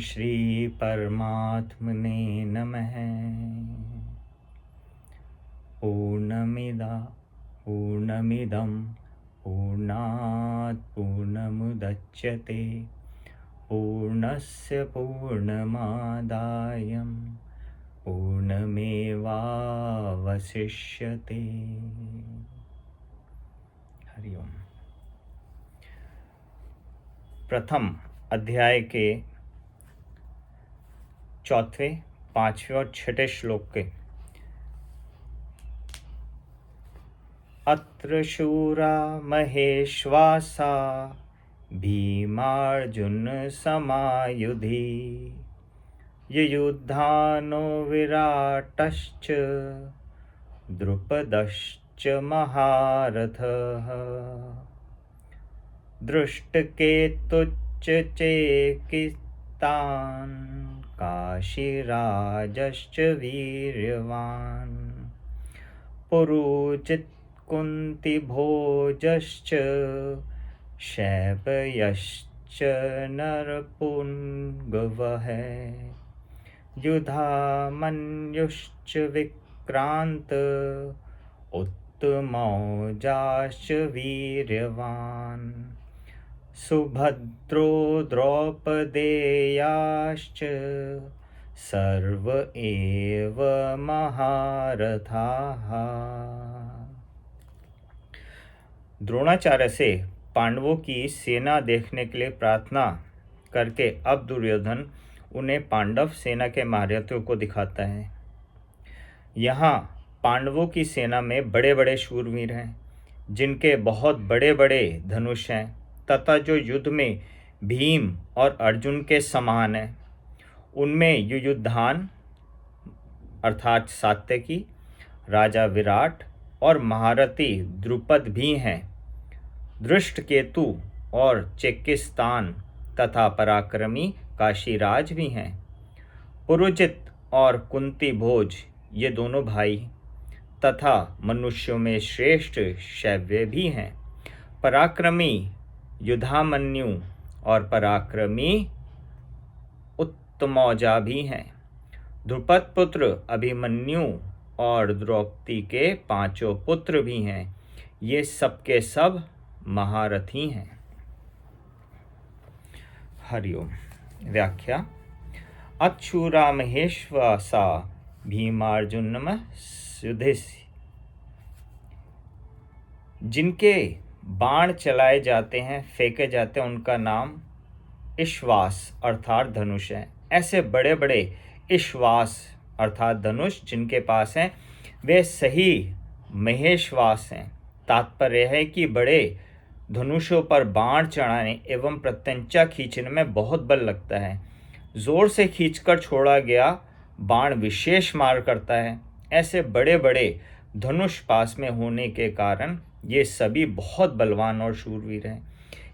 श्री परमात्मने नमः। पूर्णमिदं पूर्णात् पूर्णमुदच्यते पूर्णस्य पूर्णमादाय पूर्णमेवावशिष्यते। हरि ओम। प्रथम अध्याय के चौथे, पांचवें और छठे श्लोक के अत्र शूरा महेश्वासा भीमार्जुन समायुधि युयुधानो विराटश्च द्रुपदश्च महारथः दृष्टकेतुश्च चेकितान् काशीराजश्च वीर्यवान् पुरुजित् कुन्तिभोजश्च शैब्यश्च नरपुङ्गवः युधामन्युश्च विक्रान्त उत्तमौजाश्च वीर्यवान् सुभद्रो द्रौपदेयाश्च सर्व एव महारथाः। द्रोणाचार्य से पांडवों की सेना देखने के लिए प्रार्थना करके अब दुर्योधन उन्हें पांडव सेना के महारथियों को दिखाता है। यहाँ पांडवों की सेना में बड़े बड़े शूरवीर हैं, जिनके बहुत बड़े बड़े धनुष हैं तथा जो युद्ध में भीम और अर्जुन के समान हैं। उनमें युयुधान अर्थात सात्यकी, राजा विराट और महारथी द्रुपद भी हैं। दृष्टकेतु और चेकिस्तान तथा पराक्रमी काशीराज भी हैं। पुरुजित और कुंती भोज ये दोनों भाई तथा मनुष्यों में श्रेष्ठ शैव्य भी हैं। पराक्रमी युधामन्यु और पराक्रमी उत्तमौजा भी हैं। द्रुपद पुत्र अभिमन्यु और द्रौपदी के पांचों पुत्र भी हैं। ये सब के सब महारथी हैं। हरिओम। व्याख्या। अक्षुरा महेश्वासा भीमार्जुनम युधिष्ठिर, जिनके बाण चलाए जाते हैं, फेंके जाते हैं, उनका नाम इश्वास अर्थात धनुष है। ऐसे बड़े बड़े इश्वास अर्थात धनुष जिनके पास हैं, वे सही महेश्वास हैं। तात्पर्य है कि बड़े धनुषों पर बाण चढ़ाने एवं प्रत्यंचा खींचने में बहुत बल लगता है। जोर से खींचकर छोड़ा गया बाण विशेष मार करता है। ऐसे बड़े बड़े धनुष पास में होने के कारण ये सभी बहुत बलवान और शूरवीर हैं।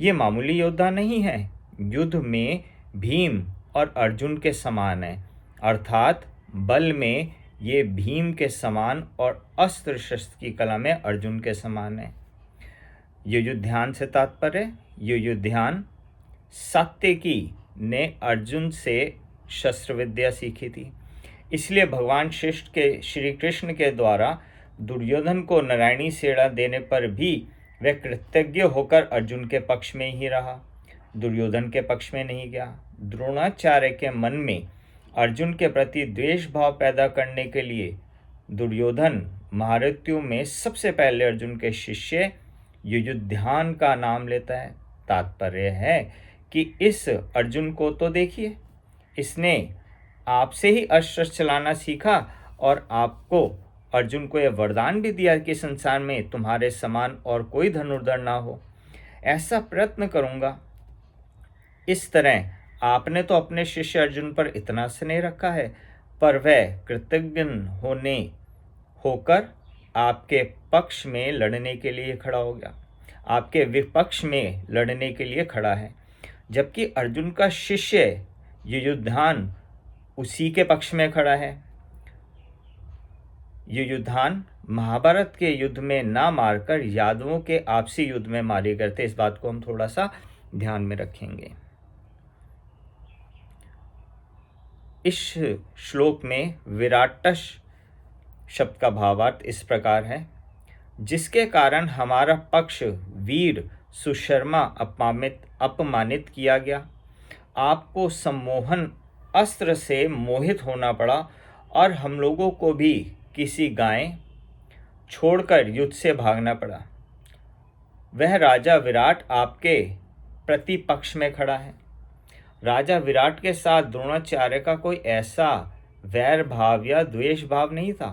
ये मामूली योद्धा नहीं है, युद्ध में भीम और अर्जुन के समान है, अर्थात बल में ये भीम के समान और अस्त्र शस्त्र की कला में अर्जुन के समान है। युयुधान से तात्पर्य, युयुधान सात्यकी ने अर्जुन से शस्त्र विद्या सीखी थी। इसलिए भगवान श्री कृष्ण के द्वारा दुर्योधन को नारायणी सेना देने पर भी वह कृतज्ञ होकर अर्जुन के पक्ष में ही रहा, दुर्योधन के पक्ष में नहीं गया। द्रोणाचार्य के मन में अर्जुन के प्रति द्वेष भाव पैदा करने के लिए दुर्योधन महारथियों में सबसे पहले अर्जुन के शिष्य युयुधान का नाम लेता है। तात्पर्य है कि इस अर्जुन को तो देखिए, इसने आपसे ही अस्त्र चलाना सीखा और आपको अर्जुन को यह वरदान भी दिया कि संसार में तुम्हारे समान और कोई धनुर्धर ना हो। ऐसा प्रयत्न करूंगा। इस तरह आपने तो अपने शिष्य अर्जुन पर इतना स्नेह रखा है, पर वह कृतज्ञ होकर आपके पक्ष में लड़ने के लिए खड़ा हो गया, आपके विपक्ष में लड़ने के लिए खड़ा है, जबकि अर्जुन का शिष्य युयुधान उसी के पक्ष में खड़ा है। युयुधान महाभारत के युद्ध में ना मारकर यादवों के आपसी युद्ध में मारे गए थे। इस बात को हम थोड़ा सा ध्यान में रखेंगे। इस श्लोक में विराटश शब्द का भावार्थ इस प्रकार है, जिसके कारण हमारा पक्ष वीर सुशर्मा अपमानित किया गया। आपको सम्मोहन अस्त्र से मोहित होना पड़ा और हम लोगों को भी किसी गाय छोड़कर युद्ध से भागना पड़ा। वह राजा विराट आपके प्रतिपक्ष में खड़ा है। राजा विराट के साथ द्रोणाचार्य का कोई ऐसा वैर भाव या द्वेष भाव नहीं था,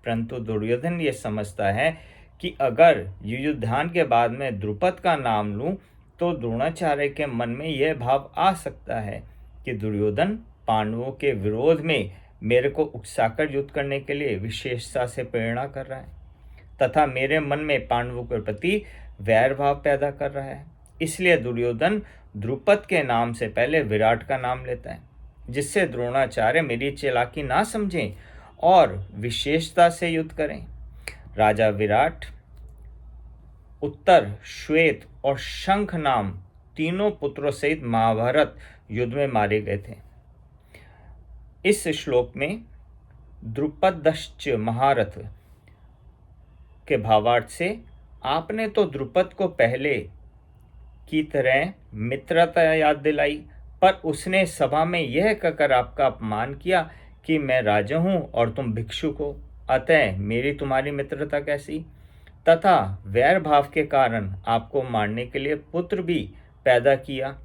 परंतु दुर्योधन ये समझता है कि अगर युयुधान के बाद में द्रुपद का नाम लूं तो द्रोणाचार्य के मन में यह भाव आ सकता है कि दुर्योधन पांडवों के विरोध में मेरे को उकसाकर युद्ध करने के लिए विशेषता से प्रेरणा कर रहा है तथा मेरे मन में पांडवों के प्रति वैर भाव पैदा कर रहा है। इसलिए दुर्योधन द्रुपद के नाम से पहले विराट का नाम लेता है, जिससे द्रोणाचार्य मेरी चालाकी ना समझें और विशेषता से युद्ध करें। राजा विराट, उत्तर, श्वेत और शंख नाम तीनों पुत्रों सहित महाभारत युद्ध में मारे गए थे। इस श्लोक में द्रुपदश्च महारथ के भावार्थ से आपने तो द्रुपद को पहले की तरह मित्रता याद दिलाई, पर उसने सभा में यह कहकर आपका अपमान किया कि मैं राजा हूं और तुम भिक्षुक हो, अतः मेरी तुम्हारी मित्रता कैसी, तथा वैर भाव के कारण आपको मारने के लिए पुत्र भी पैदा किया।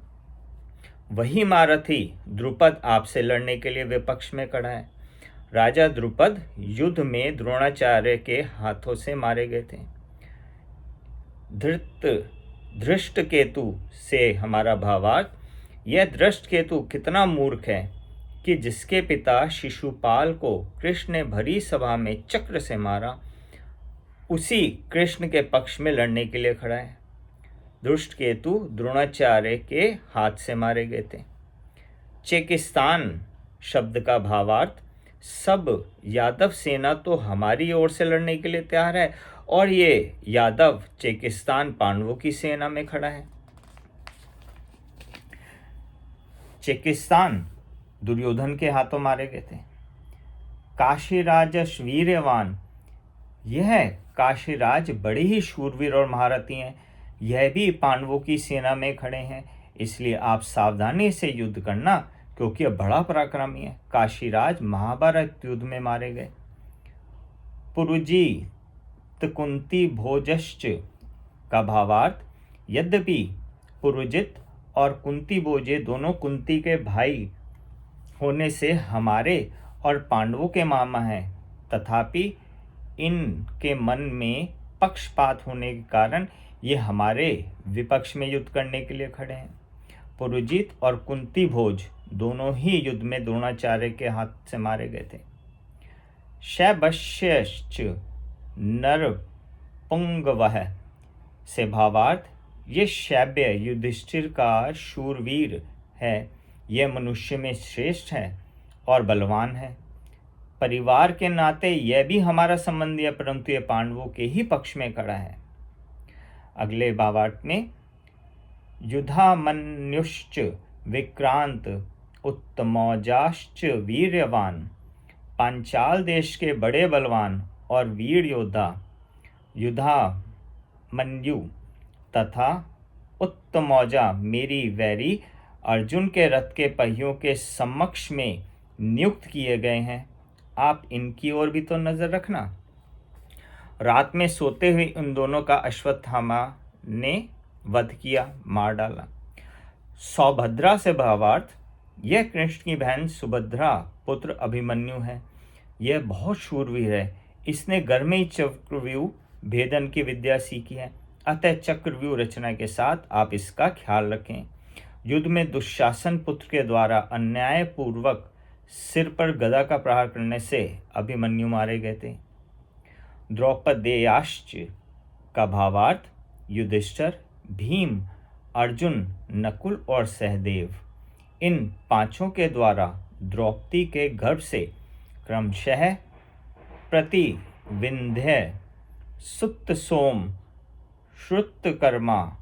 वही महारथी द्रुपद आपसे लड़ने के लिए विपक्ष में खड़ा है। राजा द्रुपद युद्ध में द्रोणाचार्य के हाथों से मारे गए थे। धृष्टकेतु से हमारा भावार्थ, यह धृष्टकेतु कितना मूर्ख है कि जिसके पिता शिशुपाल को कृष्ण ने भरी सभा में चक्र से मारा, उसी कृष्ण के पक्ष में लड़ने के लिए खड़ा है। धृष्टकेतु द्रोणाचार्य के हाथ से मारे गए थे। चेकिस्तान शब्द का भावार्थ, सब यादव सेना तो हमारी ओर से लड़ने के लिए तैयार है और ये यादव चेकिस्तान पांडवों की सेना में खड़ा है। चेकिस्तान दुर्योधन के हाथों मारे गए थे। काशीराज वीर्यवान, यह काशीराज बड़े ही शूरवीर और महारथी हैं, यह भी पांडवों की सेना में खड़े हैं, इसलिए आप सावधानी से युद्ध करना क्योंकि यह बड़ा पराक्रमी है। काशीराज महाभारत युद्ध में मारे गए। पुरुजी कुंती भोजश्च का भावार्थ, यद्यपि पुरुजित और कुंती भोजे दोनों कुंती के भाई होने से हमारे और पांडवों के मामा हैं, तथापि इनके मन में पक्षपात होने के कारण ये हमारे विपक्ष में युद्ध करने के लिए खड़े हैं। पुरुजित और कुंती भोज दोनों ही युद्ध में द्रोणाचार्य के हाथ से मारे गए थे। शैबश्यश्च नरपुंगवः से भावार्थ, ये शैब्य युधिष्ठिर का शूरवीर है, यह मनुष्य में श्रेष्ठ है और बलवान है। परिवार के नाते यह भी हमारा संबंधी है, परंतु यह पांडवों के ही पक्ष में खड़ा है। अगले भावार्थ में युधामन्युश्च विक्रांत उत्तमौजाश्च वीर्यवान, पांचाल देश के बड़े बलवान और वीर योद्धा युधामन्यु तथा उत्तमौजा मेरी वैरी अर्जुन के रथ के पहियों के समक्ष में नियुक्त किए गए हैं, आप इनकी ओर भी तो नजर रखना। रात में सोते हुए उन दोनों का अश्वत्थामा ने वध किया, मार डाला। सौभद्रा से भावार्थ, यह कृष्ण की बहन सुभद्रा पुत्र अभिमन्यु है, यह बहुत शूरवीर है, इसने घर में ही चक्रव्यूह भेदन की विद्या सीखी है, अतः चक्रव्यूह रचना के साथ आप इसका ख्याल रखें। युद्ध में दुशासन पुत्र के द्वारा अन्याय पूर्वक सिर पर गदा का प्रहार करने से अभिमन्यु मारे गए थे। द्रौपदेयाश्च का भावार्थ, युधिष्ठिर, भीम, अर्जुन, नकुल और सहदेव, इन पांचों के द्वारा द्रौपदी के गर्भ से क्रमशः प्रतिविंध्य, सुप्त सोम, श्रुतकर्मा,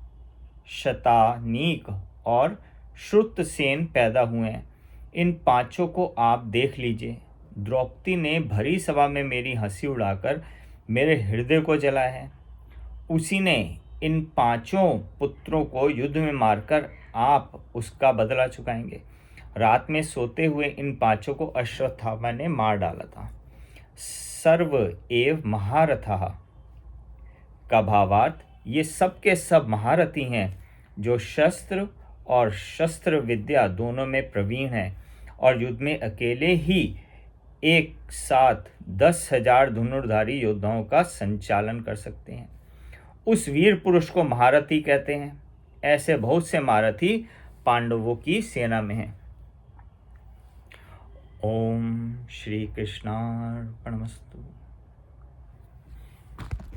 शतानीक और श्रुतसेन पैदा हुए हैं। इन पांचों को आप देख लीजिए। द्रौपदी ने भरी सभा में मेरी हंसी उड़ाकर मेरे हृदय को जलाया है। उसी ने इन पांचों पुत्रों को युद्ध में मारकर आप उसका बदला चुकाएंगे। रात में सोते हुए इन पांचों को अश्वत्थामा ने मार डाला था। सर्व एव महारथः का भावार्थ, ये सब के सब महारथी हैं जो शस्त्र और शस्त्र विद्या दोनों में प्रवीण हैं और युद्ध में अकेले ही एक साथ 10,000 धनुर्धारी योद्धाओं का संचालन कर सकते हैं। उस वीर पुरुष को महारथी कहते हैं। ऐसे बहुत से महारथी पांडवों की सेना में हैं। ओम श्री कृष्णार्पणमस्तु।